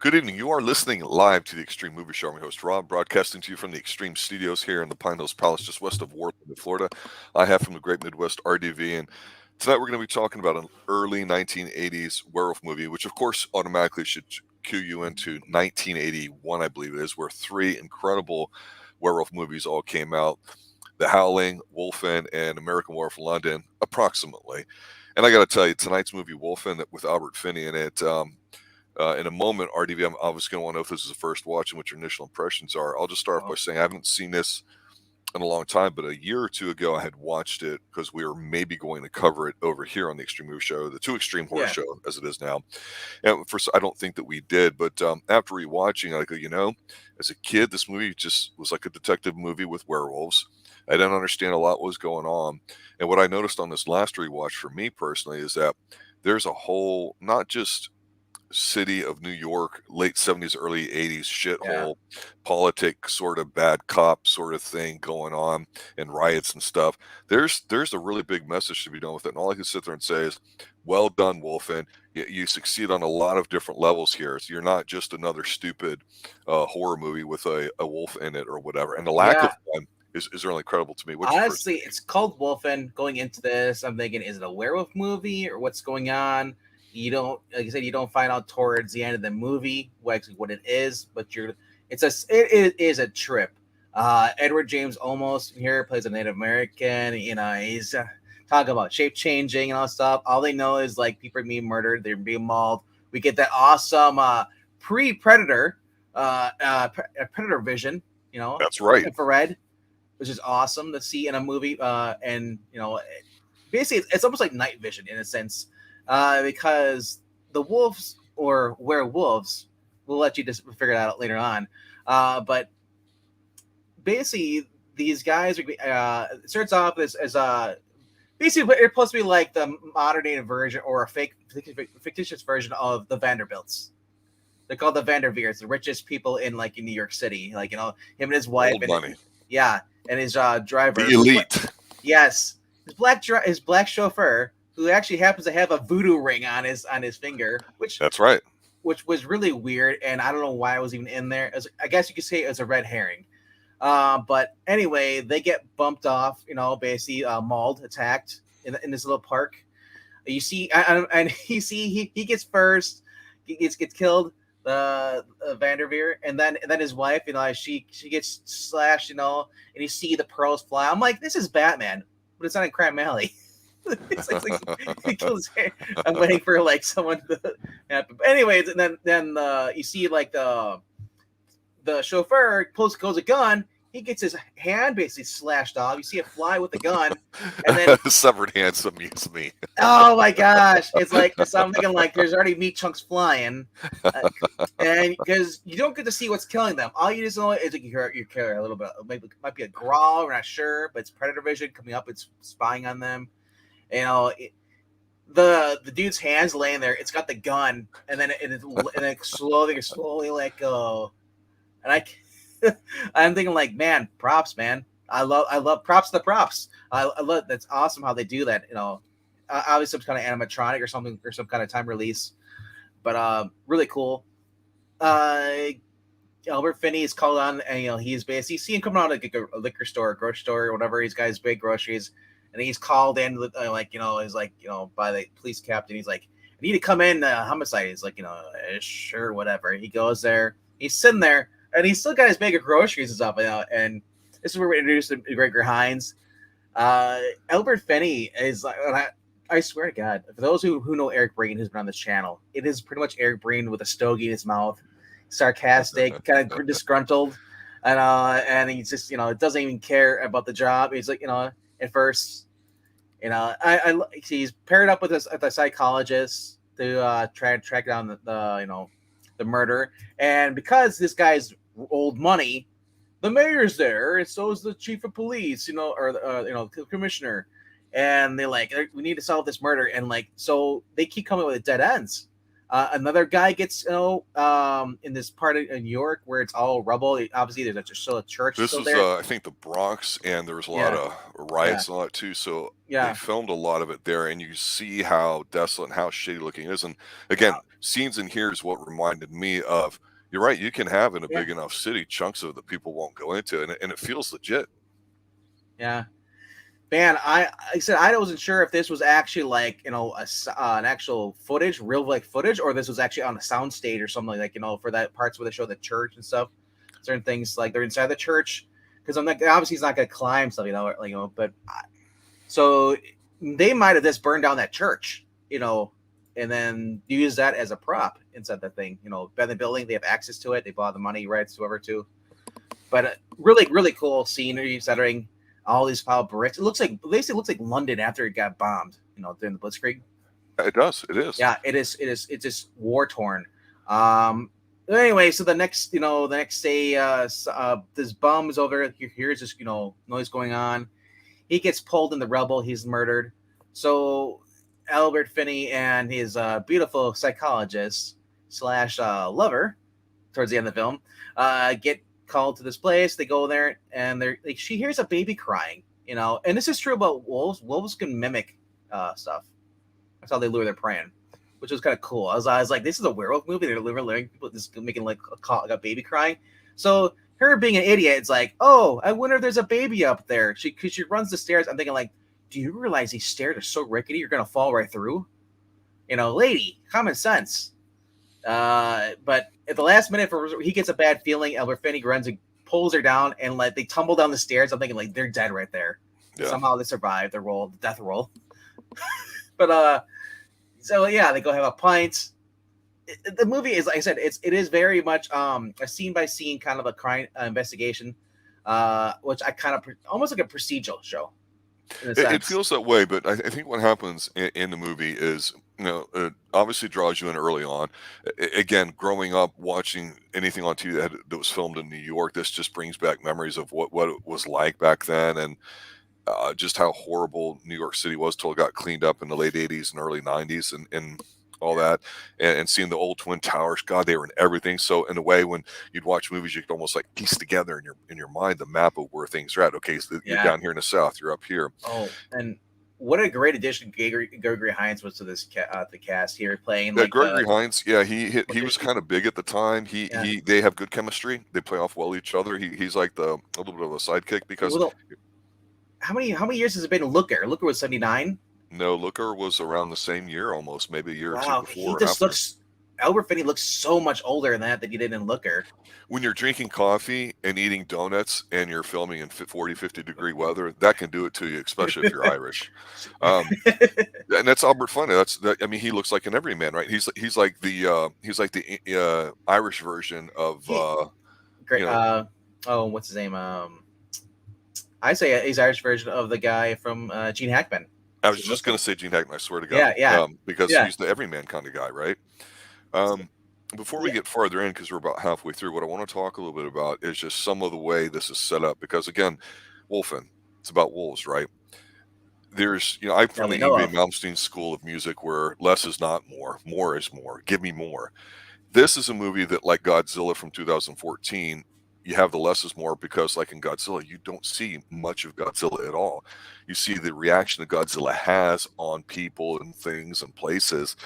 Good evening. You are listening live to the Xtreme Movie Show. I'm your host, Rob, broadcasting to you from the Xtreme Studios here in the Pine Hills Palace, just west of Wolfen, Florida. I have from the Great Midwest RDV, and tonight we're going to be talking about an early 1980s werewolf movie, which of course automatically should cue you into 1981, I believe it is, where three incredible werewolf movies all came out: The Howling, Wolfen, and American Werewolf in London, approximately. And I got to tell you, tonight's movie, Wolfen, with Albert Finney in it. In a moment, RDV, I'm obviously going to want to know if this is a first watch and what your initial impressions are. I'll just start off by saying I haven't seen this in a long time, but a year or two ago I had watched it because we were maybe going to cover it over here on the Xtreme Movie Show, the Two Extreme Horror Show as it is now. And first, I don't think that we did, but after rewatching, I go, as a kid, this movie just was like a detective movie with werewolves. I didn't understand a lot what was going on. And what I noticed on this last rewatch for me personally is that there's a whole, not just city of New York, late 70s, early 80s shithole, politics, sort of bad cop sort of thing going on, and riots and stuff. There's a really big message to be done with it. And all I can sit there and say is, well done, Wolfen. You succeed on a lot of different levels here. So you're not just another stupid horror movie with a wolf in it or whatever. And the lack of one is really incredible to me. Honestly, it's called Wolfen. Going into this, I'm thinking, is it a werewolf movie or what's going on? You don't, like I said, you don't find out towards the end of the movie what it is, but it is a trip. Edward James Olmos here plays a Native American. He's talking about shape changing and all that stuff. All they know is like people are being murdered, they're being mauled. We get that awesome pre-predator predator vision. That's right, infrared, which is awesome to see in a movie. And basically, it's almost like night vision in a sense. Because the wolves or werewolves, we'll let you just figure it out later on. But basically, these guys are. It starts off as basically it's supposed to be like the modern day version or a fictitious version of the Vanderbilts. They're called the Vanderveers, the richest people in New York City. Him and his wife old money. And his driver, the elite. Yes, his black chauffeur, who actually happens to have a voodoo ring on his finger, that's right, which was really weird, and I don't know why it was even in there. I guess you could say it was a red herring. But anyway, they get bumped off, basically mauled, attacked in this little park. You see, and he gets first, he gets killed, the Vanderveer, and then his wife, she gets slashed, and you see the pearls fly. I'm like, this is Batman, but it's not in Crime Alley. It's he kills hair. I'm waiting for someone to happen. But anyways, and then you see the chauffeur goes a gun. He gets his hand basically slashed off. You see it fly with the gun, and then severed hands amused me. Oh my gosh! It's so I'm thinking there's already meat chunks flying, and because you don't get to see what's killing them, all you just know is you hear a little bit. Maybe it might be a growl. We're not sure, but it's predator vision coming up. It's spying on them. The dude's hands laying there. It's got the gun, and then it slowly let go. And I'm thinking man, props, man. I love props to the props. I love that's awesome how they do that. Obviously some kind of animatronic or something or some kind of time release, but really cool. Albert Finney is called on, and he's basically see him coming out of a liquor store, a grocery store, or whatever. He's got his big groceries. And he's called in, by the police captain. He's like, I need to come in, homicide. He's like, sure, whatever. He goes there. He's sitting there, and he's still got his bag of groceries and stuff. And this is where we introduced Gregory Hines. Albert Finney is, I swear to God, for those who know Eric Breen, who's been on this channel, it is pretty much Eric Breen with a stogie in his mouth, sarcastic, kind of disgruntled, and he's just, doesn't even care about the job. He's like, at first, he's paired up with a psychologist to try and track down the murder. And because this guy's old money, the mayor's there, and so is the chief of police, or the commissioner. And they're like, we need to solve this murder. And so they keep coming with dead ends. Another guy gets, in this part of New York where it's all rubble. Obviously, there's still a church This still is, there. I think, the Bronx, and there was a lot Yeah, of yeah, riots and all that too. So they yeah, filmed a lot of it there, and you see how desolate and how shitty looking it is. And yeah, again, scenes in here is what reminded me of. You're right. You can have in a yeah, big enough city chunks of it that people won't go into, and it feels legit. yeah. Man, like I said, I wasn't sure if this was actually like an actual footage, real like footage, or this was actually on a sound stage or something like for that parts where they show the church and stuff. Certain things like they're inside the church because I'm like obviously he's not gonna climb stuff, But so they might have just burned down that church, and then use that as a prop inside that thing. By the building, they have access to it. They bought the money rights, whoever too. But really, really cool scenery setting. All these pile bricks. It looks like basically looks like London after it got bombed. During the Blitzkrieg. It does. It is. Yeah, it is. It is. It's just war torn. Anyway, so the next day, this bum is over. He hears this noise going on. He gets pulled in the rubble. He's murdered. So Albert Finney and his beautiful psychologist slash lover, towards the end of the film, get called to this place. They go there, and she hears a baby crying. And this is true about wolves. Wolves can mimic stuff. That's how they lure their prey, which was kind of cool. I was like, this is a werewolf movie. They're literally people just making like a baby crying. So her being an idiot, it's like, oh, I wonder if there's a baby up there. She runs the stairs. I'm thinking like, do you realize these stairs are so rickety? You're gonna fall right through. Lady, common sense. But at the last minute, he gets a bad feeling. Albert Finney runs and pulls her down, and like they tumble down the stairs. I'm thinking like they're dead right there. Yeah. Somehow they survive the death roll. But so yeah, they go have a pint. The movie is, like I said, it is very much a scene by scene kind of a crime investigation, which I kind of almost like a procedural show. It feels that way, but I think what happens in the movie is, it obviously draws you in early on. Again, growing up watching anything on TV that was filmed in New York, this just brings back memories of what it was like back then, and just how horrible New York City was till it got cleaned up in the late 80s and early 90s and all that, and seeing the old Twin Towers. God, they were in everything. So in a way, when you'd watch movies, you could almost like piece together in your mind the map of where things are at. Okay, so you're down here in the South, you're up here. Oh, and what a great addition Gregory Hines was to this the cast here, playing like Gregory Hines. Yeah, he was kind of big at the time. They have good chemistry. They play off well each other. He's like a little bit of a sidekick because. How many years has it been? Looker was 79. No, Looker was around the same year, almost maybe a year or two before. He just looks. Albert Finney looks so much older than he did in Looker. When you're drinking coffee and eating donuts and you're filming in 40, 50 degree weather, that can do it to you, especially if you're Irish. And that's Albert Finney. I mean, he looks like an everyman, right? He's like the Irish version of. What's his name? I say he's Irish version of the guy from Gene Hackman. I was just going to say Gene Hackman, I swear to God. Yeah. Because he's the everyman kind of guy, right? Before we get farther in, because we're about halfway through, what I want to talk a little bit about is just some of the way this is set up. Because again, Wolfen, it's about wolves, right? There's, I'm from the Yngwie Malmsteen school of music where less is not more, more is more, give me more. This is a movie that, like Godzilla from 2014, you have the less is more, because like in Godzilla, you don't see much of Godzilla at all. You see the reaction that Godzilla has on people and things and places.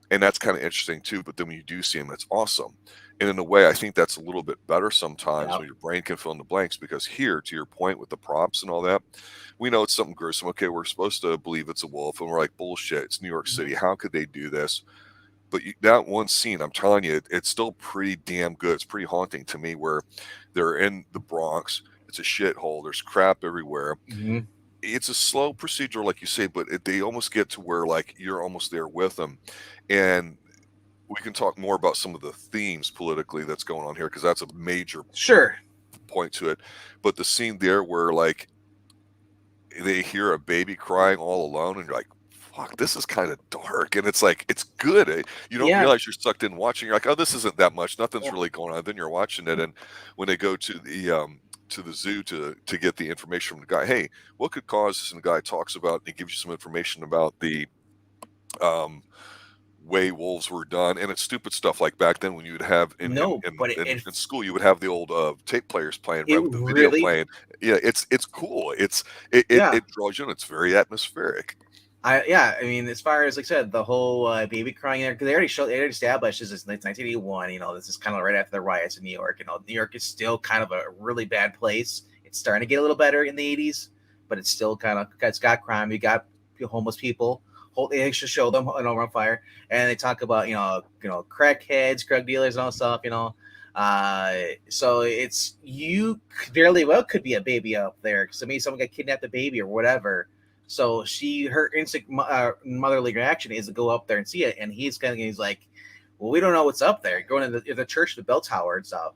And that's kind of interesting too. But then when you do see him, it's awesome. And in a way, I think that's a little bit better sometimes when your brain can fill in the blanks, because here, to your point with the props and all that, we know it's something gruesome. Okay, we're supposed to believe it's a wolf. And we're like, bullshit, it's New York City. How could they do this? But that one scene, I'm telling you, it's still pretty damn good. It's pretty haunting to me, where they're in the Bronx. It's a shithole. There's crap everywhere. Mm-hmm. It's a slow procedure, like you say, but they almost get to where like you're almost there with them. And we can talk more about some of the themes politically that's going on here, because that's a major point to it. But the scene there where like they hear a baby crying all alone, and you're like, fuck, this is kind of dark, and it's like, it's good. You don't realize you're sucked in watching. You're like, oh, this isn't that much. Nothing's really going on. Then you're watching it, and when they go to the zoo to get the information from the guy, hey, what could cause this? And the guy talks about, and he gives you some information about the way wolves were done, and it's stupid stuff like back then when you would have No, but in school you would have the old tape players playing it right with the video really, playing. Yeah, it's cool. yeah. It draws you in. It's very atmospheric. I mean, as far as like I said, the whole baby crying there, because they already established this is 1981. You know, this is kind of right after the riots in New York. You know, New York is still kind of a really bad place. It's starting to get a little better in the 80s, but it's still kind of, it's got crime. You got homeless people. They should show them on fire, and they talk about crackheads, drug dealers, and all that stuff. So it's you barely well could be a baby up there because maybe someone got kidnapped a baby or whatever. So her instant motherly reaction is to go up there and see it, and he's like, well, we don't know what's up there. Going to the church, the bell tower and stuff.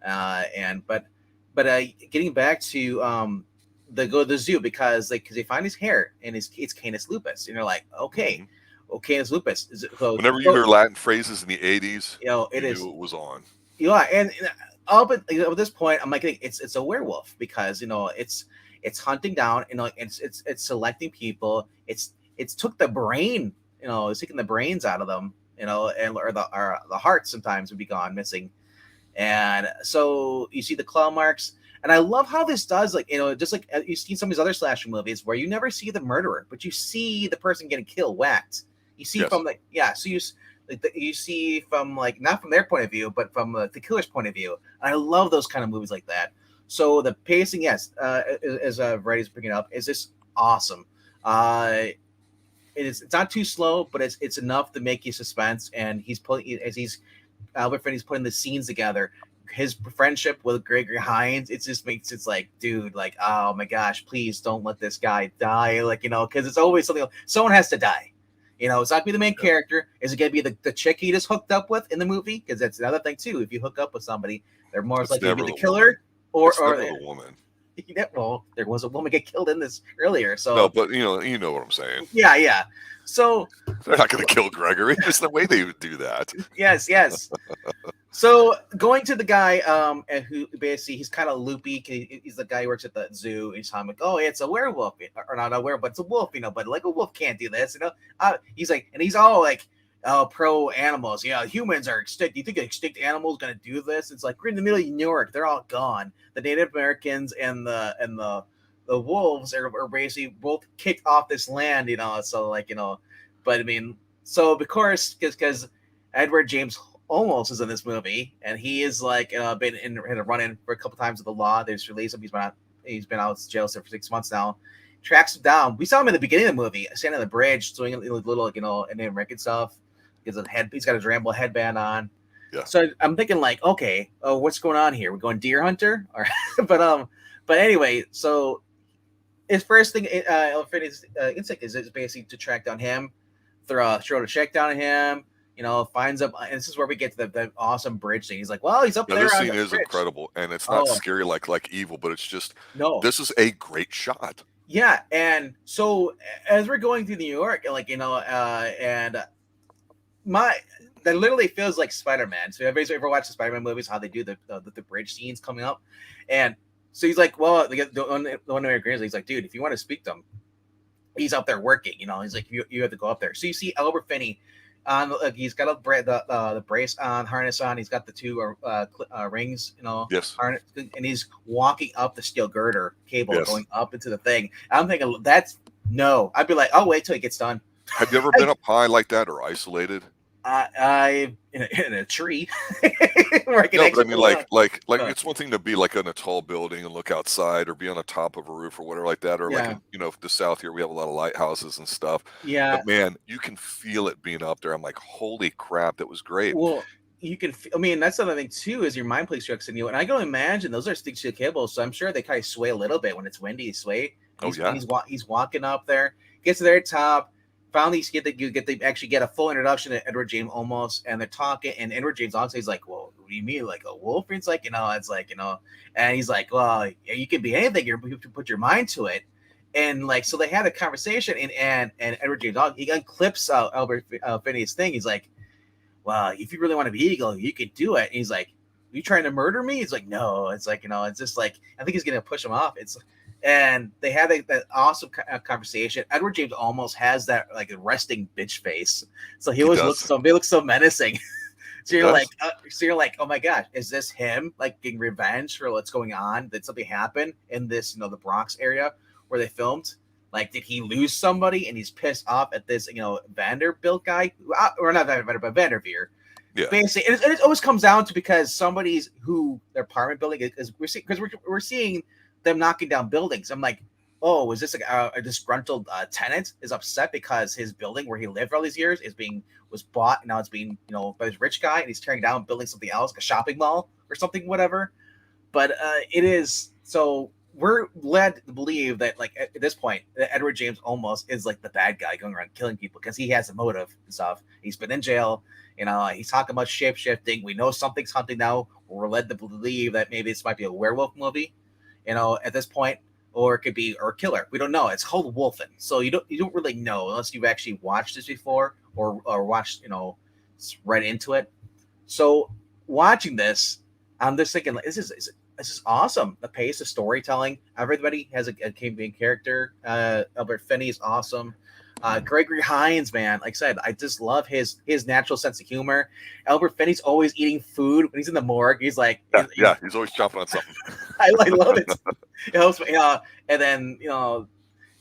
But getting back to they go to the zoo because they find his hair and it's Canis lupus, and you're like, okay, well, Canis lupus is it, so, Whenever you hear Latin phrases in the 80s, it is. Knew it was on. Yeah, and up at this point, I'm like, it's a werewolf because it's hunting down, it's selecting people. It's took the brain, it's taking the brains out of them, or the heart sometimes would be gone missing, and so you see the claw marks. And I love how this does, just like you've seen some of these other slasher movies where you never see the murderer, but you see the person getting killed, whacked. You see from so you see from not from their point of view, but from the killer's point of view. And I love those kind of movies like that. So the pacing, yes, as Brady's picking up, is just awesome. It's not too slow, but it's enough to make you suspense. And Albert Finney's putting the scenes together. His friendship with Gregory Hines, it just makes it's like, dude, oh my gosh, please don't let this guy die, because it's always something. Someone has to die. It's not gonna be the main character. Is it gonna be the chick he just hooked up with in the movie? Because that's another thing too. If you hook up with somebody, they're more likely to be the killer, or the woman. Well, there was a woman get killed in this earlier. So no, but you know what I'm saying. Yeah. So they're not going to kill Gregory. There's no way they would do that. Yes. So going to the guy, and who basically he's kind of loopy. He's the guy who works at the zoo. He's like, oh, it's a werewolf, or not a werewolf, but it's a wolf, but a wolf can't do this, He's like, and he's all like, oh, pro animals. Yeah, humans are extinct. Do you think an extinct animal is going to do this? It's like we're in the middle of New York. They're all gone. The Native Americans and the wolves are basically both kicked off this land. So but I mean, so of course, because Edward James Olmos is in this movie, and he is been in a run-in for a couple times with the law. They just released him. He's been out of jail for 6 months now. Tracks him down. We saw him in the beginning of the movie, standing on the bridge, doing little Native American stuff. He's got a Rambo headband on. Yeah. So I'm thinking okay, what's going on here? We're going deer hunter, or but anyway, so his first thing, Finney's instinct is basically to track down him, throw a check down at him. Finds him, and this is where we get to the awesome bridge scene. He's like, well, he's up there. This scene is incredible, and it's not scary like evil, but it's just this is a great shot. Yeah, and so as we're going through New York, and that literally feels like Spider-Man. So everybody's ever watched the Spider-Man movies, how they do the bridge scenes coming up, and so he's like, well, the one who agrees, he's like, dude, if you want to speak to him, he's up there working. He's like, you have to go up there. So you see Albert Finney. He's got the brace on, harness on. He's got the two rings, Yes. Harness, and he's walking up the steel girder cable, going up into the thing. I'm thinking I'd be like, I'll wait till he gets done. Have you ever been up high like that or isolated? I in a tree. Where I can but I mean, like it's one thing to be in a tall building and look outside, or be on the top of a roof or whatever like that, or the South here we have a lot of lighthouses and stuff. Yeah, but man, you can feel it being up there. I'm like, holy crap, that was great. Well, you can. I mean, that's another thing too. Is your mind plays tricks in you, and I can imagine those are stick steel cables, so I'm sure they kind of sway a little bit when it's windy. Sway. He's walking up there, gets to their top. Finally, you actually get a full introduction to Edward James Olmos, and they're talking. And Edward James Olmos is like, "Well, what do you mean, like a wolf?" And it's like, and he's like, "Well, you can be anything. You have to put your mind to it." And so they had a conversation, and Edward James Olmos, he unclips Albert Finney's thing. He's like, "Well, if you really want to be eagle, you could do it." And he's like, "Are you trying to murder me?" He's like, "No." It's like, it's just like I think he's gonna push him off. And they had that awesome conversation. Edward James almost has that like resting bitch face, so he always looks so menacing. So you're like, oh my gosh, is this him like getting revenge for what's going on? Did something happen in this, the Bronx area where they filmed? Like, did he lose somebody and he's pissed off at this, Vanderbilt guy, or not Vanderbilt, but Vanderveer? Yeah. Basically, it always comes down to because somebody's who their apartment building is. We're seeing them knocking down buildings. I'm like, oh, is this a disgruntled tenant is upset because his building where he lived for all these years was bought and now it's being by this rich guy and he's tearing down and building something else, like a shopping mall or something, whatever. But it is so we're led to believe that like at this point that Edward James Olmos is like the bad guy going around killing people because he has a motive and stuff. He's been in jail. He's talking about shape shifting. We know something's hunting now. We're led to believe that maybe this might be a werewolf movie, at this point, or it could be or killer. We don't know. It's called Wolfen, so you don't really know unless you've actually watched this before or watched right into it. So watching this, I'm just thinking like, this is awesome. The pace, the storytelling, everybody has a main character. Albert Finney is awesome. Gregory Hines, man, like I said, I just love his natural sense of humor. Albert Finney's always eating food when he's in the morgue. He's like, he's always chomping on something. I love it. It helps me, and then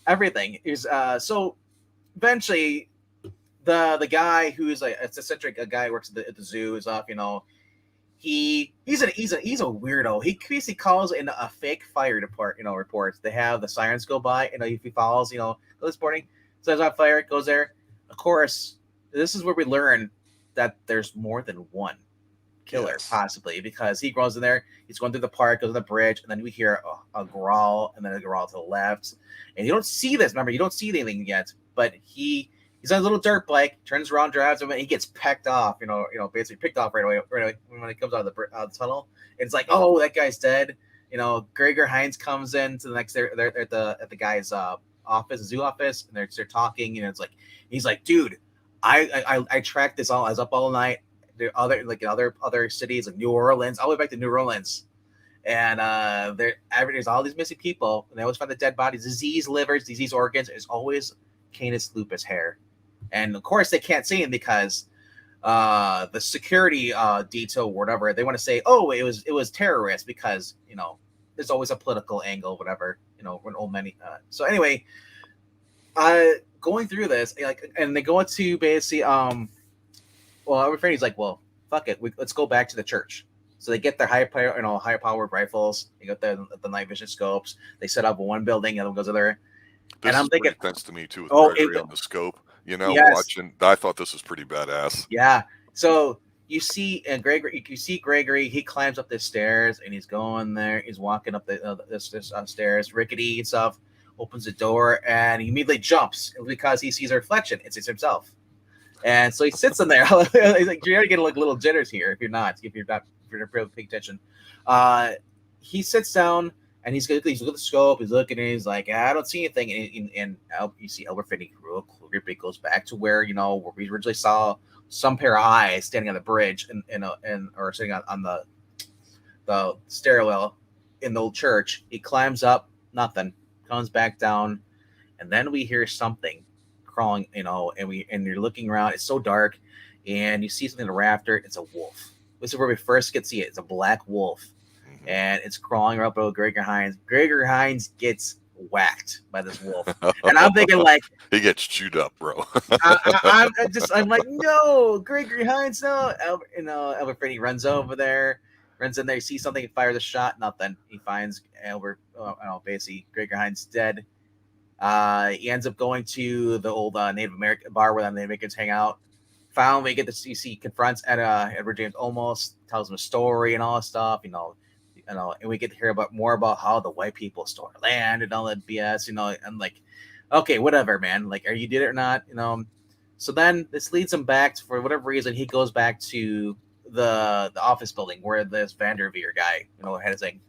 everything is so. Eventually, the guy who's like it's eccentric, a guy who works at the zoo is off. He's a weirdo. He basically calls in a fake fire department, reports. They have the sirens go by, if he follows, this morning. So it's on fire, goes there. Of course, this is where we learn that there's more than one killer, possibly, because he goes in there, he's going through the park, goes on the bridge, and then we hear a growl, and then a growl to the left. And you don't see this, remember, you don't see anything yet, but he's on a little dirt bike, turns around, drives him, and he gets pecked off, basically picked off right away when he comes out of the tunnel. And it's like, oh, that guy's dead. Gregor Hines comes in to the next, they're at the guy's office, zoo office, and they're talking, and it's like he's like, dude, I tracked this all. I was up all night. There other cities like New Orleans, all the way back to New Orleans, and there's all these missing people, and they always find the dead bodies, diseased livers, diseased organs. It's always canis lupus hair, and of course they can't see him because the security detail or whatever, they want to say, oh, it was terrorists because there's always a political angle, whatever, when old many. So anyway, going through this, and they go into basically, our friend, like, well, fuck it, let's go back to the church. So they get their high powered rifles. They got the night vision scopes. They set up one building, and then goes there. This I'm thinking, makes sense to me too with Gregory on the scope. Watching, I thought this was pretty badass. Yeah. So you see Gregory, he climbs up the stairs and he's going there. He's walking up this stairs, rickety and stuff, opens the door and he immediately jumps because he sees a reflection. It's himself. And so he sits in there. He's like, you're going to get like little jitters here if you're not paying attention. He sits down and he's looking at the scope. He's looking and he's like, I don't see anything. And you see Albert Finney real quick goes back to where we originally saw some pair of eyes standing on the bridge or sitting on the stairwell in the old church. He climbs up, nothing, comes back down, and then we hear something crawling, and you're looking around. It's so dark, and you see something in the rafter. It's a wolf. This is where we first get to see it. It's a black wolf, and it's crawling up over Gregory Hines. Gregory Hines gets whacked by this wolf, and I'm thinking like he gets chewed up, bro. I'm like, no, Gregory Hines, no. Albert Finney runs in there, he sees something, he fires a shot, nothing. He finds Albert, basically Gregory Hines dead. He ends up going to the old Native American bar where the Native Americans hang out. Finally, get to see confronts Edward James Olmos, tells him a story and all that stuff, and we get to hear more about how the white people stole our land and all that BS, I'm like, okay, whatever, man. Like, are you did it or not? So then this leads him back to, for whatever reason, he goes back to the office building where this Vanderveer guy, had his thing.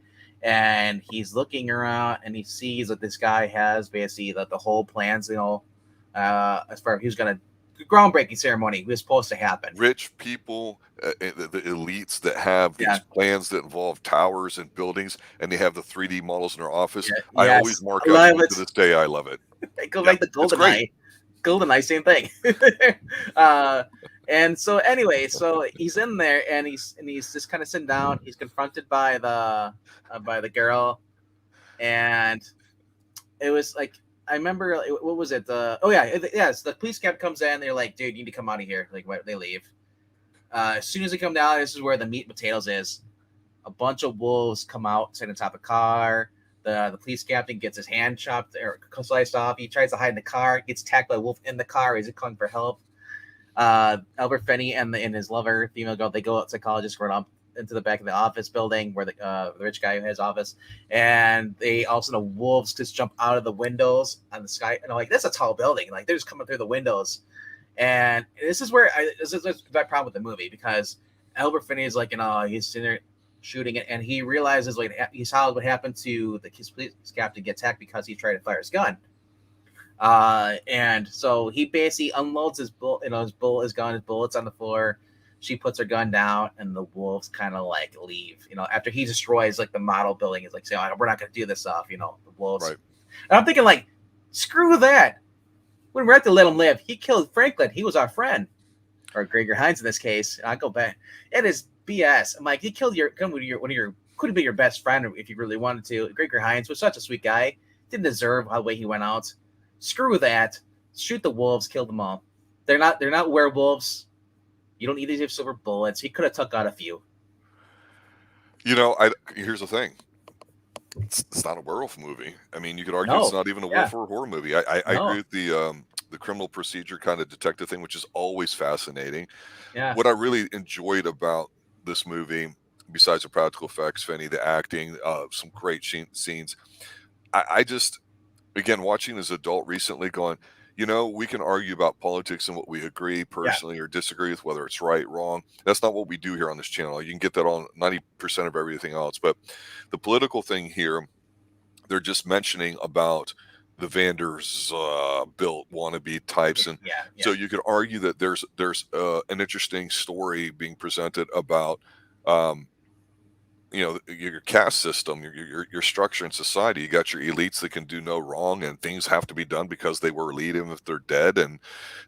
And he's looking around and he sees that this guy has basically the whole plans, as far as he's going to groundbreaking ceremony was supposed to happen. Rich people, the elites that have these Yeah. plans that involve towers and buildings, and they have the 3D models in their office. Yeah. I always Yes. mark I out, love even it. to this day, I love it. Go Yeah, back to it's great. GoldenEye. GoldenEye, same thing. And so anyway, so he's in there and he's just kind of sitting down. He's confronted by the girl, and it was like, I remember, what was it? Yes, the police captain comes in. They're like, dude, you need to come out of here. Like, what? They leave. As soon as they come down, this is where the meat and potatoes is. A bunch of wolves come out, sit on top of a car. The police captain gets his hand chopped or sliced off. He tries to hide in the car, gets attacked by a wolf in the car. He's calling for help. Albert Finney and his lover, female girl, they go out, psychologist, run up into the back of the office building where the rich guy has office, and they also know wolves just jump out of the windows on the sky. And I'm like, that's a tall building. Like, they're just coming through the windows. And this is where this is my problem with the movie, because Albert Finney is like, he's sitting there shooting it, and he realizes, like, he saw what happened to his police captain get attacked because he tried to fire his gun. And so he basically unloads his his bullets on the floor. She puts her gun down, and the wolves kind of like leave. After he destroys like the model building, he's like, saying, "We're not going to do this stuff." The wolves. Right. And I'm thinking, like, screw that. When we're at to let him live, he killed Franklin. He was our friend, or Gregory Hines in this case. I go back. It is BS. I'm like, he killed one of your could have been your best friend if you really wanted to. Gregory Hines was such a sweet guy. Didn't deserve the way he went out. Screw that. Shoot the wolves. Kill them all. They're not werewolves. You don't need these silver bullets. He could have took out a few. Here's the thing. It's not a werewolf movie. I mean, you could argue it's not even a wolf or a horror movie. I agree with the criminal procedure kind of detective thing, which is always fascinating. Yeah. What I really enjoyed about this movie, besides the practical effects, Finney, the acting, some great scenes, I just, again, watching as an adult recently, going, we can argue about politics and what we agree personally or disagree with, whether it's right, wrong. That's not what we do here on this channel. You can get that on 90% of everything else. But the political thing here, they're just mentioning about the Vanders built wannabe types. And so you could argue that there's an interesting story being presented about your caste system, your structure in society. You got your elites that can do no wrong, and things have to be done because they were elite, even if they're dead. And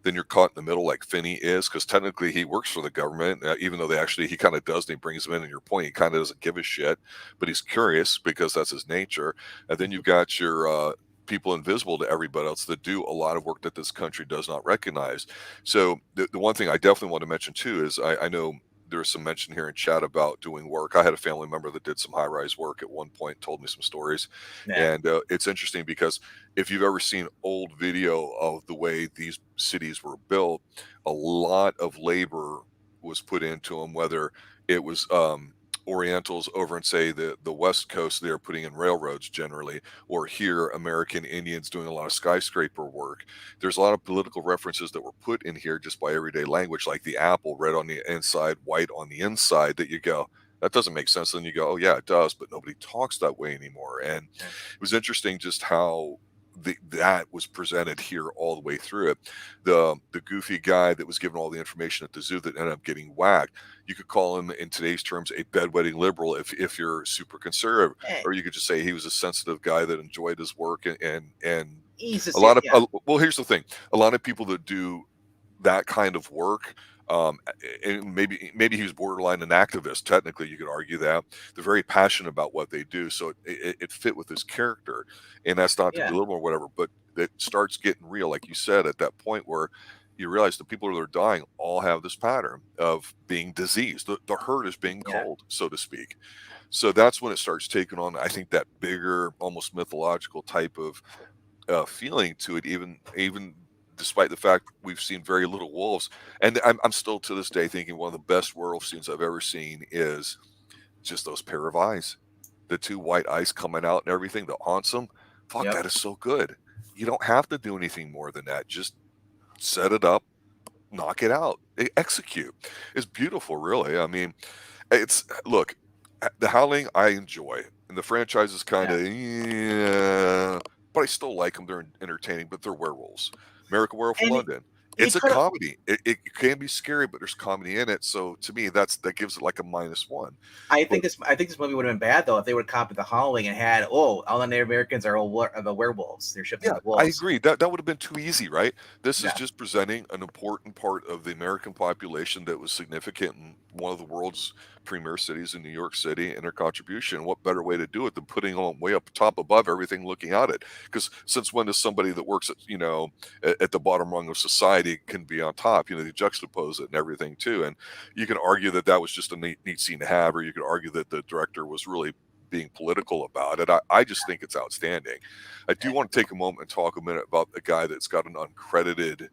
then you're caught in the middle, like Finney is, because technically he works for the government, even though he kind of does. And he brings them in, and your point, he kind of doesn't give a shit, but he's curious because that's his nature. And then you've got your people invisible to everybody else that do a lot of work that this country does not recognize. So the one thing I definitely want to mention too is I know there's some mention here in chat about doing work. I had a family member that did some high-rise work at one point, told me some stories. And it's interesting because if you've ever seen old video of the way these cities were built, a lot of labor was put into them, whether it was Orientals over in, say, the West Coast, they're putting in railroads generally, or here, American Indians doing a lot of skyscraper work. There's a lot of political references that were put in here just by everyday language, like the apple, red on the inside, white on the inside, that you go, that doesn't make sense. Then you go, oh, yeah, it does, but nobody talks that way anymore. And it was interesting just how that was presented here all the way through it. The goofy guy that was given all the information at the zoo that ended up getting whacked, you could call him in today's terms a bedwetting liberal if you're super conservative, or you could just say he was a sensitive guy that enjoyed his work and a lot of well, here's the thing, a lot of people that do that kind of work, and maybe he was borderline an activist. Technically, you could argue that they're very passionate about what they do, so it fit with his character. And that's not to belittle or whatever, but it starts getting real, like you said, at that point where you realize the people that are dying all have this pattern of being diseased. The herd is being cold, so to speak. So that's when it starts taking on, I think, that bigger, almost mythological type of feeling to it, even despite the fact we've seen very little wolves. And I'm still to this day thinking one of the best werewolf scenes I've ever seen is just those pair of eyes, the two white eyes coming out and everything that haunts them. Fuck, that is so good. You don't have to do anything more than that. Just set it up, knock it out, execute. It's beautiful, really. I mean, look, The Howling I enjoy, and the franchise is kind of but I still like them. They're entertaining, but they're werewolves. American Werewolf in London, You It's a could have. comedy. It can be scary, but there's comedy in it. So to me, that gives it like a -1. But I think this movie would have been bad though if they would have copied the Halloween and had all the Native Americans are the werewolves. They're shifting yeah, the I wolves. agree. That would have been too easy, right? This is Yeah, just presenting an important part of the American population that was significant in one of the world's premier cities in New York City and their contribution. What better way to do it than putting them way up top above everything looking at it? Because since when does somebody that works at, at the bottom rung of society can be on top? They juxtapose it and everything too. And you can argue that that was just a neat scene to have, or you could argue that the director was really being political about it. I just think it's outstanding. I do want to take a moment and talk a minute about a guy that's got an uncredited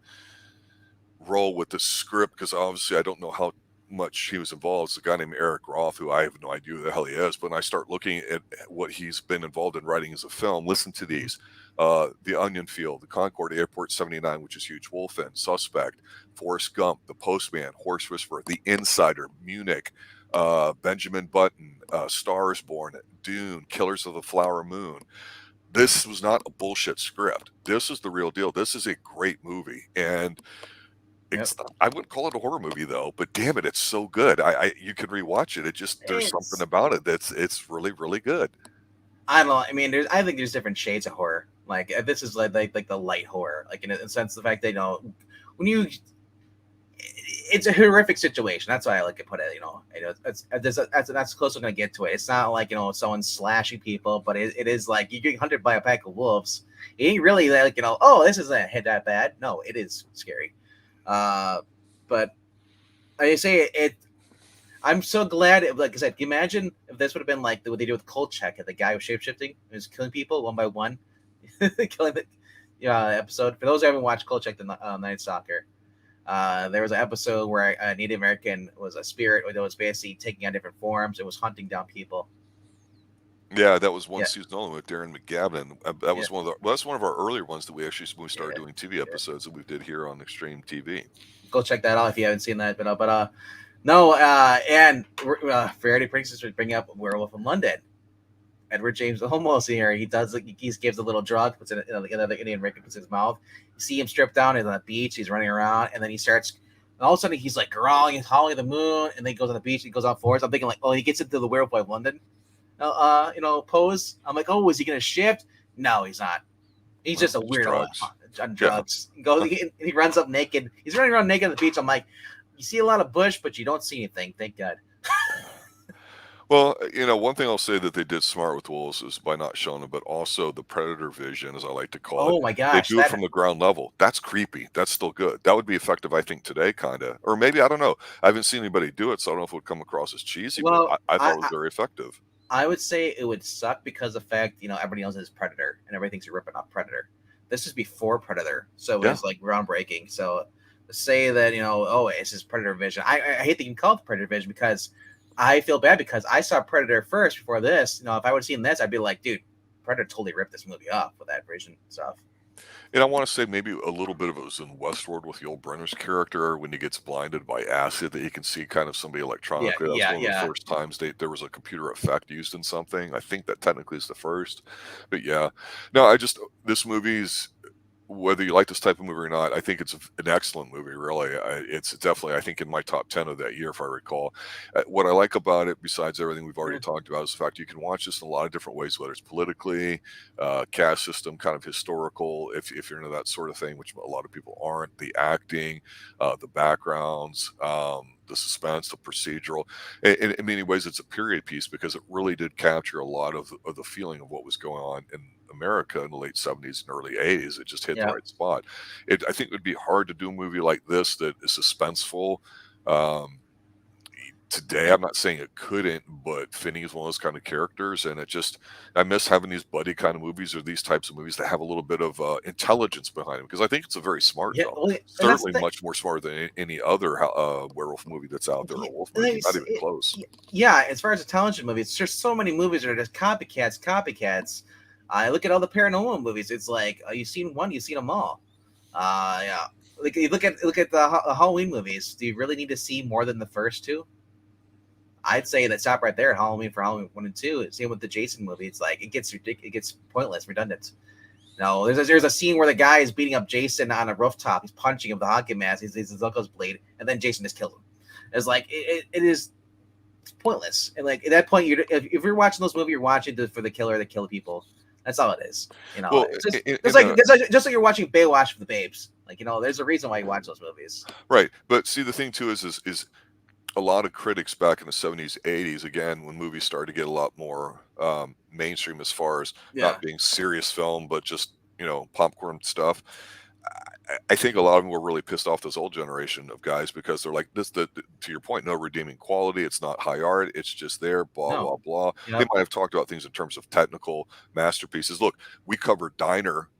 role with the script, because obviously I don't know how much he was involved. It's a guy named Eric Roth, who I have no idea who the hell he is. But when I start looking at what he's been involved in writing as a film, listen to these: The Onion Field, The Concord Airport '79, which is huge; Wolfen, Suspect, Forrest Gump, The Postman, Horse Whisperer, The Insider, Munich, Benjamin Button, Stars Born, Dune, Killers of the Flower Moon. This was not a bullshit script. This is the real deal. This is a great movie, and yep. it's not, I wouldn't call it a horror movie though. But damn it, it's so good. You can rewatch it. It just there's something It's about it it's really really good. I don't know. I mean, I think there's different shades of horror. Like this is like the light horror. Like in a sense, the fact that when you it's a horrific situation. That's why I like to put it. That's close I'm gonna get to it. It's not like someone slashing people, but it is like you're getting hunted by a pack of wolves. It ain't really like oh, this isn't hit that bad. No, it is scary. But like I say it. I'm so glad. Like I said, imagine if this would have been like what they did with Kolchak, the guy who was shapeshifting, who's killing people one by one, killing the episode. For those who haven't watched Kolchak, the Night Stalker. There was an episode where a Native American was a spirit that was basically taking on different forms. It was hunting down people. Yeah, that was one Yeah, season only with Darren McGavin. That yeah, was that's one of our earlier ones that we started yeah, doing TV yeah. episodes that we did here on Xtreme TV. Go check that out if you haven't seen that. But no, and Faraday Princess would bring up Werewolf in London. Edward James Olmos here. He does he gives a little drug, puts it in another Indian Rick, puts in his mouth. You see him stripped down. He's on the beach. He's running around, and then he starts. And all of a sudden, he's like growling, he's howling at the moon, and then he goes on the beach. He goes out forwards. I'm thinking like, oh, he gets into the Werewolf of London, pose. I'm like, oh, is he gonna shift? No, he's not. He's just a weirdo Drugs. on drugs. Yeah. He runs up naked. He's running around naked on the beach. I'm like, you see a lot of bush, but you don't see anything. Thank God. Well, one thing I'll say that they did smart with wolves is by not showing them, but also the predator vision, as I like to call it. Oh my They gosh, do it from the ground level. That's creepy. That's still good. That would be effective, I think, today, kind of. Or maybe, I don't know. I haven't seen anybody do it, so I don't know if it would come across as cheesy, but well, I thought it was very effective. I would say it would suck because of the fact, everybody knows it's Predator and everything's ripping off Predator. This is before Predator, so Yeah. it's like groundbreaking. So to say that, oh, it's just Predator Vision. I hate that you can call it Predator Vision because I feel bad because I saw Predator first before this. If I would have seen this, I'd be like, dude, Predator totally ripped this movie off with that vision stuff. And I want to say maybe a little bit of it was in Westworld with Yul Brynner's character when he gets blinded by acid, that he can see kind of somebody Yeah, electronically. That was yeah, one of the yeah. first times there was a computer effect used in something. I think that technically is the first. But yeah. No, this movie's, whether you like this type of movie or not, I think it's an excellent movie, really. It's definitely, I think, in my top 10 of that year, if I recall. What I like about it, besides everything we've already talked about, is the fact you can watch this in a lot of different ways, whether it's politically, caste system, kind of historical, if you're into that sort of thing, which a lot of people aren't, the acting, the backgrounds, the suspense, the procedural. In many ways, it's a period piece because it really did capture a lot of the feeling of what was going on in America in the late 70s and early 80s. It just hit the Yeah. right spot. I think it would be hard to do a movie like this that is suspenseful. Today, I'm not saying it couldn't, but Finney is one of those kind of characters, and I miss having these buddy kind of movies or these types of movies that have a little bit of intelligence behind them, because I think it's a very smart Yeah, film. well, and that's Certainly much more smart than any other werewolf movie that's out there, or wolf movie, not even close. Yeah, as far as intelligent movies, there's so many movies that are just copycats. I look at all the paranormal movies. It's like you've seen one, you've seen them all. Yeah. Like you look at the Halloween movies. Do you really need to see more than the first two? I'd say that stop right there. Halloween 1 and 2. Same with the Jason movie. It's like it gets pointless, redundant. No, there's a scene where the guy is beating up Jason on a rooftop. He's punching him with a hockey mask. He's his uncle's blade, and then Jason just kills him. It's like it is pointless. And like at that point, if you're watching this movie, you're watching for the killer to kill people. That's all it is. Well, just like you're watching Baywatch for the babes. Like there's a reason why you watch those movies. Right, but see, the thing too is a lot of critics back in the 70s, 80s, again, when movies started to get a lot more mainstream as far as not being serious film, but just, popcorn stuff. I think a lot of them were really pissed off this old generation of guys because they're like, to your point, no redeeming quality. It's not high art. It's just there, blah, blah. Yep. They might have talked about things in terms of technical masterpieces. Look, we covered Diner.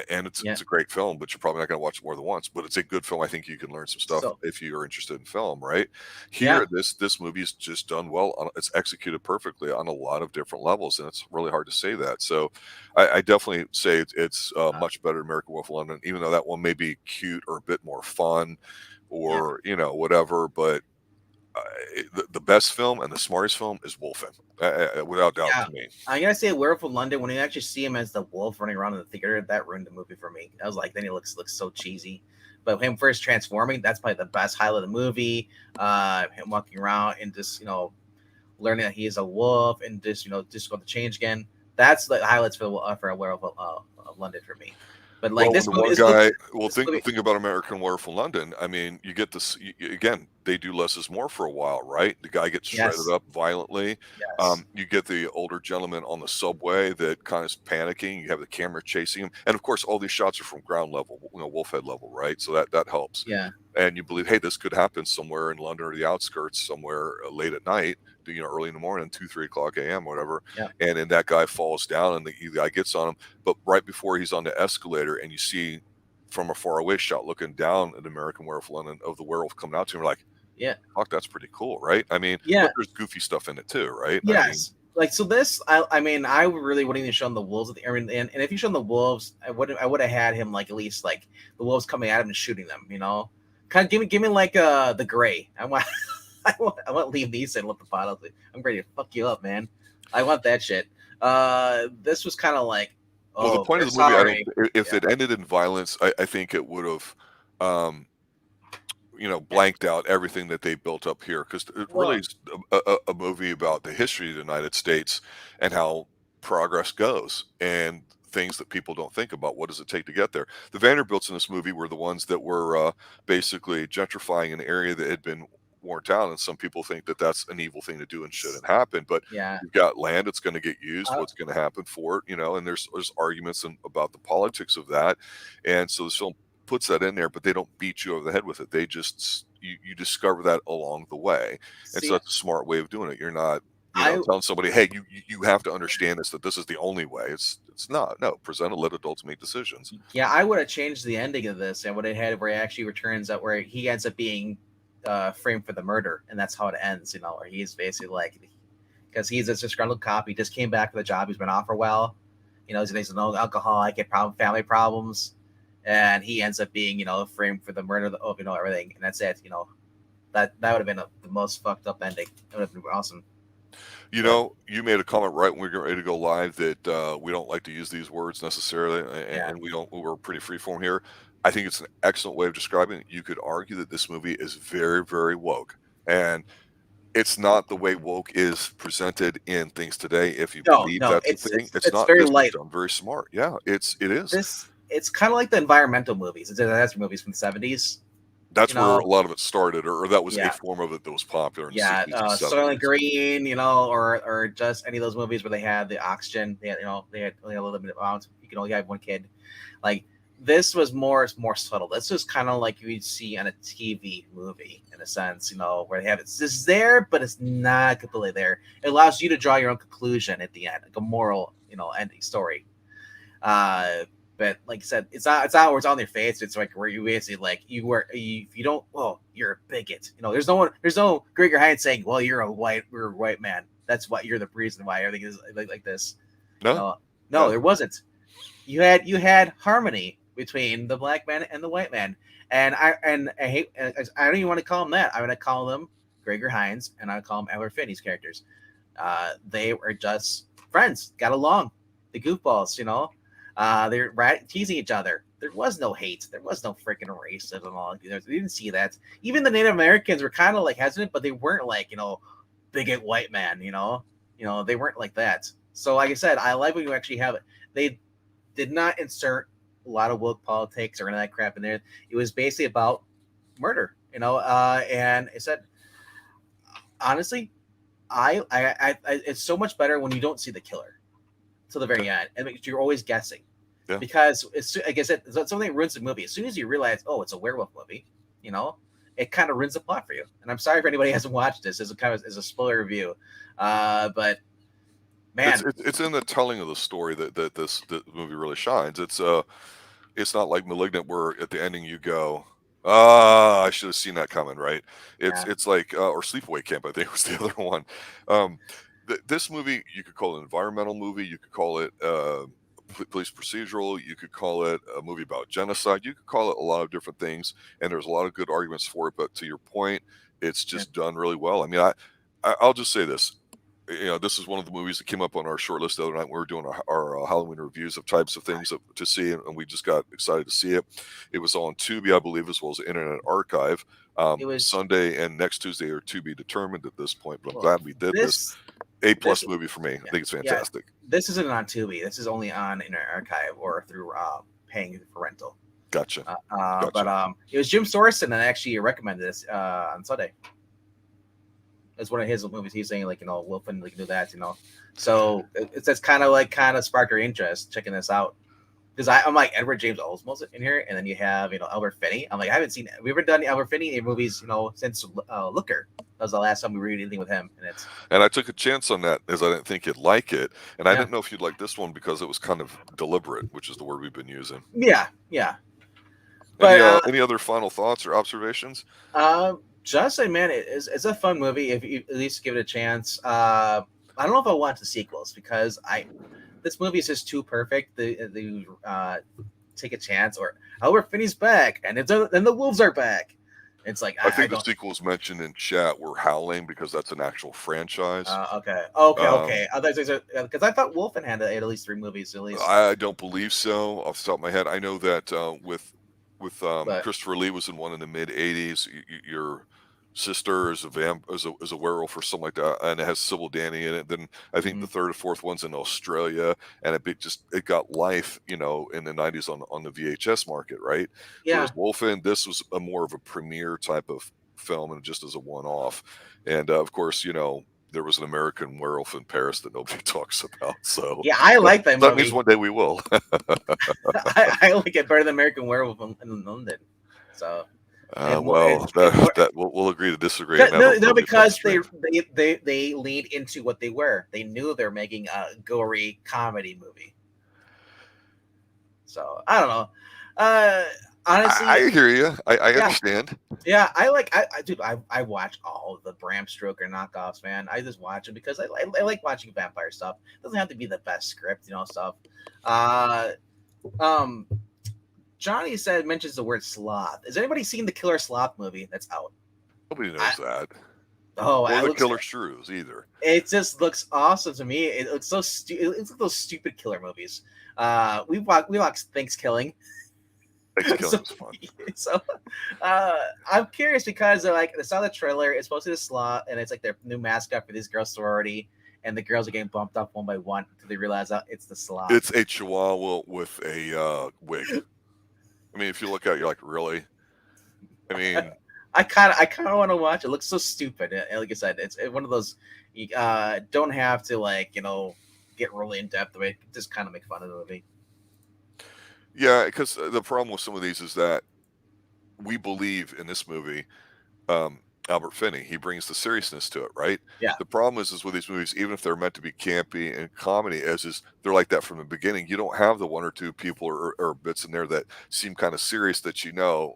And it's a great film, but you're probably not going to watch it more than once. But it's a good film. I think you can learn some stuff if you're interested in film, right? Here, this movie is just done well. It's executed perfectly on a lot of different levels, and it's really hard to say that. So I definitely say it's much better than American Wolf of London, even though that one may be cute or a bit more fun or, whatever. But the best film and the smartest film is Wolfen, without doubt to me. I gotta say, Werewolf of London, when you actually see him as the wolf running around in the theater, that ruined the movie for me. I was like, then he looks so cheesy. But him first transforming, that's probably the best highlight of the movie. Him walking around and just learning that he is a wolf and just going to change again. That's the highlights for a Werewolf of London for me. But like this movie, think about American Werewolf in London. I mean, you get this again. They do less is more for a while, right? The guy gets shredded up violently. Yes. You get the older gentleman on the subway that kind of is panicking. You have the camera chasing him, and of course, all these shots are from ground level, wolf head level, right? So that helps. Yeah. And you believe, hey, this could happen somewhere in London or the outskirts, somewhere late at night, early in the morning, 2-3 o'clock a.m. whatever. Yeah. And then that guy falls down, and the guy gets on him. But right before he's on the escalator, and you see from a far away shot looking down at American Werewolf London of the werewolf coming out to him, we're like, fuck, that's pretty cool, right? I mean, but there's goofy stuff in it too, right? Yes. So this, I really wouldn't even show him the wolves. And if you show him the wolves, I would have had him like at least like the wolves coming at him and shooting them. Kind of give me like the Gray. I want Liam Neeson with the bottle. I'm ready to fuck you up, man. I want that shit. This was kind of like, well, the point of the movie, if it ended in violence, I think it would have, blanked out everything that they built up here, because it really is a movie about the history of the United States and how progress goes and things that people don't think about. What does it take to get there? The Vanderbilts in this movie were the ones that were basically gentrifying an area that had been worn down, and some people think that that's an evil thing to do and shouldn't happen. But you've got land that's going to get used. What's going to happen for it? And there's arguments about the politics of that, and so this film puts that in there, but they don't beat you over the head with it. They just you discover that along the way, and so that's a smart way of doing it. You're not telling somebody, hey, you have to understand this, that this is the only way. It's not. No, present it, let adults make decisions. Yeah, I would have changed the ending of this and would have had where he actually returns out, where he ends up being framed for the murder, and that's how it ends. Where he's basically like, because he's a disgruntled cop, he just came back to the job, he's been off for a while. He's no alcoholic, get family problems. And he ends up being, framed for the murder of, everything. And that's it. That would have been the most fucked up ending. It would have been awesome. You made a comment right when we were ready to go live that we don't like to use these words necessarily, and we're pretty freeform here. I think it's an excellent way of describing it. You could argue that this movie is very, very woke. And it's not the way woke is presented in things today. If you believe that's the thing, it's not very light. Done very smart. Yeah, it is. It's kind of like the environmental movies. It's disaster movies from the 70s. That's where a lot of it started, or that was a form of it that was popular in the 60s and 70s. Soylent Green, or just any of those movies where they had the oxygen. They had, they had only a little bit of amount. You can only have one kid. Like this was more subtle. This was kind of like you'd see on a TV movie in a sense, where they have it's there, but it's not completely there. It allows you to draw your own conclusion at the end, like a moral, ending story. But like I said, it's not where it's on their face. It's like where you basically like if you don't, you're a bigot. There's no Gregory Hines saying, well, you're a white man. That's why you're the reason why everything is like this. No, there wasn't. You had harmony between the black man and the white man, and I don't even want to call them that. I'm going to call them Gregory Hines, and I call them Edward Finney's characters. They were just friends, got along, the goofballs, They're teasing each other. There was no hate. There was no freaking racism. All we didn't see that. Even the Native Americans were kind of like hesitant, but they weren't like bigot white man. They weren't like that. So like I said, I like when you actually have it. They did not insert a lot of woke politics or any of that crap in there. It was basically about murder. And it said honestly, I it's so much better when you don't see the killer to the very end, and you're always guessing. Yeah. Because like I said, something that ruins the movie. As soon as you realize, oh, it's a werewolf movie, it kind of ruins the plot for you. And I'm sorry if anybody hasn't watched this as a spoiler review, but man, it's in the telling of the story that this movie really shines. It's not like Malignant where at the ending you go, I should have seen that coming, right? It's like or Sleepaway Camp, I think was the other one. This movie, you could call it an environmental movie, you could call it police procedural, you could call it a movie about genocide, you could call it a lot of different things, and there's a lot of good arguments for it. But to your point, it's just done really well. I mean, I'll just say this. This is one of the movies that came up on our short list the other night. We were doing our Halloween reviews of types of things to see, and we just got excited to see it. It was on Tubi, I believe, as well as Internet Archive. It was Sunday and next Tuesday are to be determined at this point, but I'm glad we did this. A+ movie for me. I think it's fantastic. This isn't on Tubi. This is only on Internet Archive or through paying for rental. Gotcha. But it was Jim Sorson that actually recommended this on Sunday. It's one of his movies. He's saying Wolfen can do that, So it's kind of sparked our interest checking this out. Because I'm like Edward James Olmos in here, and then you have Albert Finney. I'm like, I haven't seen it. We haven't done Albert Finney in movies since Looker. That was the last time we read anything with him, and I took a chance on that as I didn't think you'd like it, and I didn't know if you'd like this one because it was kind of deliberate, which is the word we've been using. Yeah. But any other final thoughts or observations? Just say, man, it's a fun movie if you at least give it a chance. I don't know if I'll watch the sequels because this movie is just too perfect. They take a chance, or Albert Finney's back, and then the wolves are back. It's like I think the sequels mentioned in chat were Howling because that's an actual franchise. Okay. Other things because I thought Wolfen had at least 3 movies at least. I don't believe so off the top of my head. I know that with Christopher Lee was in one in the mid '80s. Your sister is a werewolf or something like that, and it has Sybil Danny in it. Then I think the third or fourth one's in Australia, and it got life, in the '90s on the VHS market, right? Yeah. Whereas Wolfen, this was more of a premiere type of film, and just as a one-off. And of course, there was an American Werewolf in Paris that nobody talks about. So yeah, I like that movie. That means one day we will. I like it better than American Werewolf in London. So. We'll agree to disagree. No, because they leaned into what they were. They knew they're making a gory comedy movie. So I don't know. Honestly, I hear you. I understand. Yeah, I watch all of the Bram Stoker knockoffs, man. I just watch them because I like watching vampire stuff. It doesn't have to be the best script, stuff. Johnny mentions the word sloth. Has anybody seen the Killer Sloth movie that's out? Nobody knows that. Oh, or the Killer Shrews either. It just looks awesome to me. It looks so stupid. It's like those stupid killer movies. We watch Thanksgiving. Thanksgiving's fun. So I'm curious because I saw the trailer. It's supposed to be the sloth, and it's like their new mascot for this girl sorority. And the girls are getting bumped up one by one until they realize it's the sloth. It's a chihuahua with a wig. I mean, if you look at it, you're like, really? I mean, I kind of want to watch it. It looks so stupid. And like I said, it's one of those you don't have to get really in depth of it. Just kind of make fun of the movie. Yeah, because the problem with some of these is that we believe in this movie, Albert Finney, he brings the seriousness to it, right? Yeah. The problem is with these movies, even if they're meant to be campy and comedy, they're like that from the beginning. You don't have the one or two people or bits in there that seem kind of serious that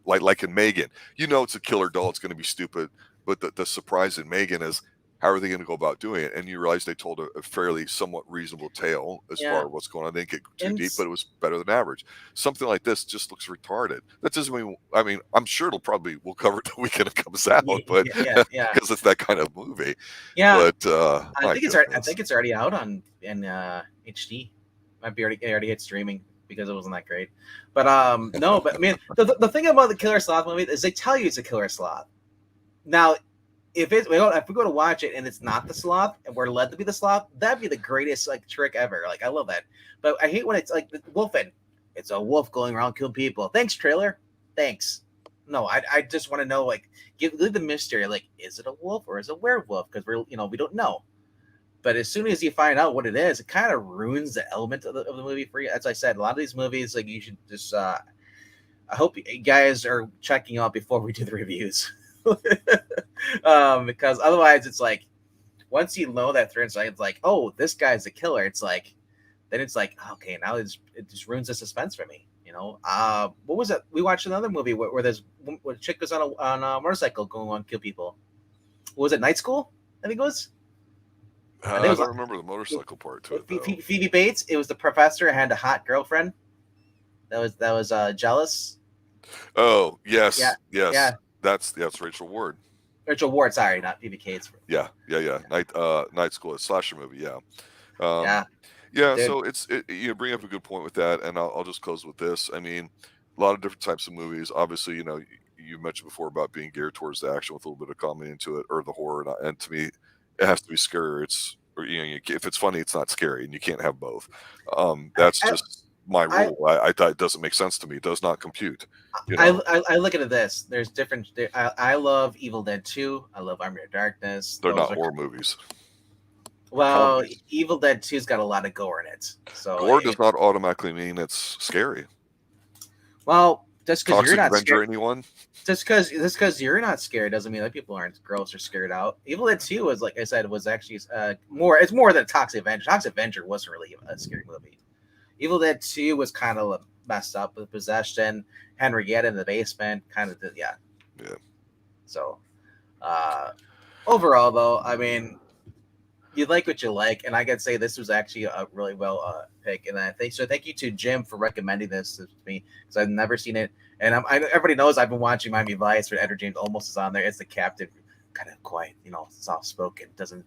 like in Megan, it's a killer doll, it's going to be stupid, but the surprise in Megan is how are they going to go about doing it? And you realize they told a fairly somewhat reasonable tale as far as what's going on. They didn't get too deep, but it was better than average. Something like this just looks retarded. That doesn't mean, I'm sure we'll cover it the weekend it comes out, but because it's that kind of movie. Yeah. But I think it's already out in HD. Might be already hit streaming. because it wasn't that great. But no, but I mean, the thing about the Killer Sloth movie is they tell you it's a killer sloth. Now, if we go to watch it and it's not the sloth and we're led to be the sloth, that'd be the greatest like trick ever. Like I love that. But I hate when it's like the Wolfen. It's a wolf going around killing people. Thanks, trailer. Thanks. No, I just want to know, like, leave the mystery. Like, is it a wolf or is it a werewolf? Because we don't know. But as soon as you find out what it is, it kind of ruins the element of the movie for you. As I said, a lot of these movies, like, you should just. I hope you guys are checking out before we do the reviews, because otherwise, it's like once you know that through inside, it's like, oh, this guy's the killer. It's like, then it's like, okay, now it just ruins the suspense for me. What was it? We watched another movie where there's where a chick goes on a motorcycle going on kill people. What was it? Night School? I think it was. I don't remember the motorcycle part to it. Phoebe Bates. It was the professor had a hot girlfriend. That was jealous. Oh yes, yeah. That's Rachel Ward. Rachel Ward, sorry, not Phoebe Cates. Yeah. Night School, a slasher movie. Yeah. Dude. So you bring up a good point with that, and I'll just close with this. I mean, a lot of different types of movies. Obviously, you mentioned before about being geared towards the action with a little bit of comedy into it, or the horror, and to me, it has to be scary. If it's funny, it's not scary, and you can't have both. That's just my rule. I thought it doesn't make sense to me. It does not compute. I look at this. There's different. I love Evil Dead 2. I love Army of Darkness. They're not horror movies. Well, Evil Dead 2's got a lot of gore in it. So gore does not automatically mean it's scary. Well, just because you're not Avenger, scared, anyone? Just because you're not scared doesn't mean other people aren't gross or scared out. Evil Dead 2 was, like I said, was actually more. It's more than Toxic Avenger. Toxic Avenger wasn't really a scary movie. Evil Dead 2 was kind of messed up with possession. Henrietta in the basement, kind of yeah. So, overall, though, I mean, you like what you like, and I gotta say this was actually a really well pick, and I think so. Thank you to Jim for recommending this to me because I've never seen it, and everybody knows I've been watching Miami Vice where Edward James Olmos is on there. It's the captain, kind of quiet, soft spoken, doesn't,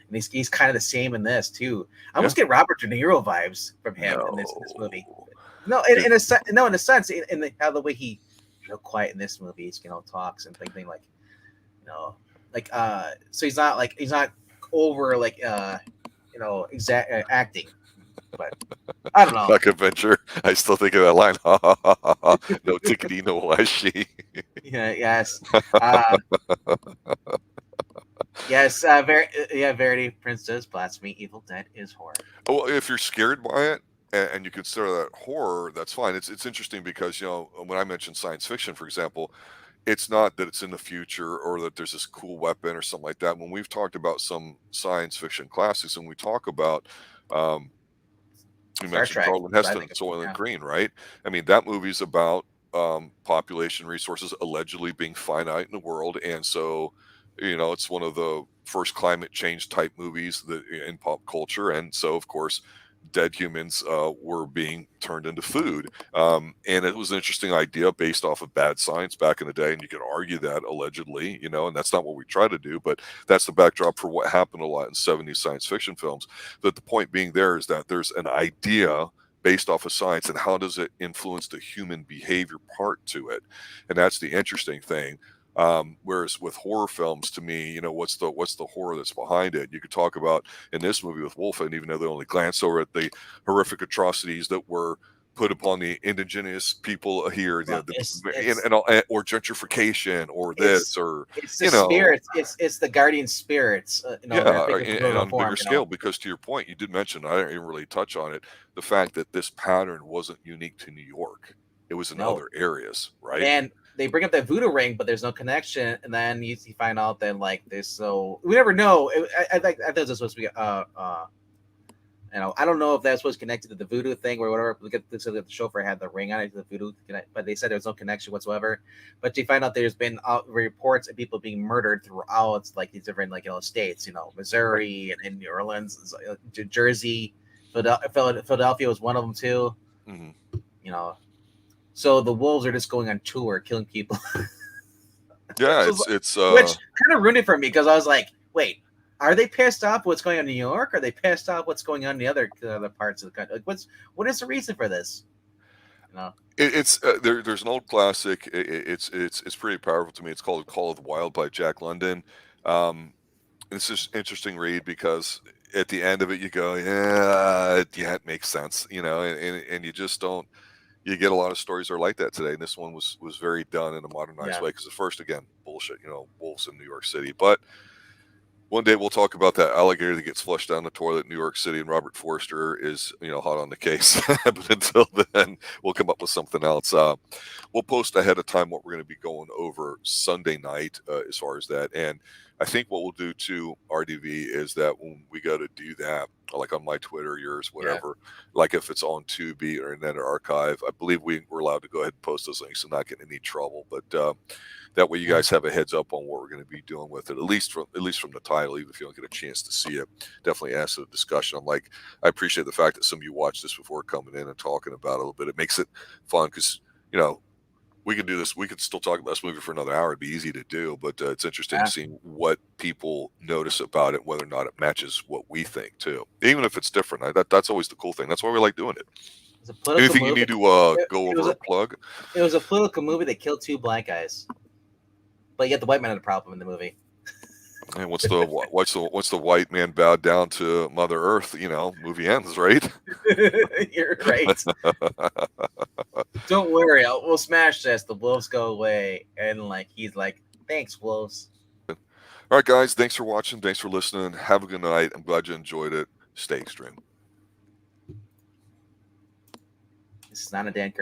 and he's kind of the same in this too. I almost get Robert De Niro vibes from him in this movie. No, in a sense, in how the way he real quiet in this movie, he talks and things like, so he's not over acting, but I don't know. Like Adventure, I still think of that line. No tickety, no washi. Yes. Yes. Verity Princess Blasphemy. Evil Dead is horror. Well, if you're scared by it and you consider that horror, that's fine. It's interesting because when I mentioned science fiction, for example, it's not that it's in the future or that there's this cool weapon or something like that. When we've talked about some science fiction classics and we talk about, you mentioned Charlton Heston, Soylent Green, right? I mean, that movie's about population resources allegedly being finite in the world. And so, it's one of the first climate change type movies in pop culture. And so, of course, dead humans were being turned into food. And it was an interesting idea based off of bad science back in the day. And you could argue that allegedly, and that's not what we try to do, but that's the backdrop for what happened a lot in 70s science fiction films. But the point being there is that there's an idea based off of science and how does it influence the human behavior part to it. And that's the interesting thing. Whereas with horror films, to me, what's the horror that's behind it? You could talk about in this movie with Wolfen, even though they only glance over at the horrific atrocities that were put upon the indigenous people here, or gentrification, or this, or it's the spirits. It's the guardian spirits. And on a bigger scale, because to your point, you did mention, I didn't even really touch on it, the fact that this pattern wasn't unique to New York; it was in other areas, right? And they bring up that voodoo ring, but there's no connection, and then you find out that there's we never know. I thought it was supposed to be I don't know if that's what's connected to the voodoo thing or whatever. So the chauffeur had the ring on it, the voodoo, but they said there was no connection whatsoever. But you find out there's been reports of people being murdered throughout these different states, Missouri and in New Orleans, Jersey, Philadelphia was one of them too. Mm-hmm. So the wolves are just going on tour, killing people. Yeah, it's which kind of ruined it for me because I was like, wait, are they pissed off what's going on in New York? Are they pissed off what's going on in the other parts of the country? What is the reason for this? You know. It's there's an old classic. It's pretty powerful to me. It's called Call of the Wild by Jack London. It's just interesting read because at the end of it you go, yeah, it makes sense, and you just don't. You get a lot of stories that are like that today, and this one was very done in a modernized way. Because the first, again, bullshit, wolves in New York City, but. One day we'll talk about that alligator that gets flushed down the toilet in New York City, and Robert Forster is, hot on the case. But until then, we'll come up with something else. We'll post ahead of time what we're going to be going over Sunday night as far as that. And I think what we'll do too, RDV, is that when we go to do that, like on my Twitter, yours, whatever, like if it's on Tubi or in that archive, I believe we're allowed to go ahead and post those links and not get in any trouble. But that way you guys have a heads up on what we're going to be doing with it, at least from the title, even if you don't get a chance to see it. Definitely ask the discussion. I appreciate the fact that some of you watched this before coming in and talking about it a little bit. It makes it fun because, we could do this. We could still talk about this movie for another hour. It'd be easy to do, but it's interesting to see what people notice about it, whether or not it matches what we think too. Even if it's different, that's always the cool thing. That's why we like doing it. Anything you need to go over a plug? It was a political movie that killed 2 black guys, but yet the white man had a problem in the movie. And once the white man bowed down to Mother Earth, movie ends, right? You're right. Don't worry, we'll smash this. The wolves go away, and he's like, "Thanks, wolves." All right, guys. Thanks for watching. Thanks for listening. Have a good night. I'm glad you enjoyed it. Stay extreme. This is not a Dan Curtis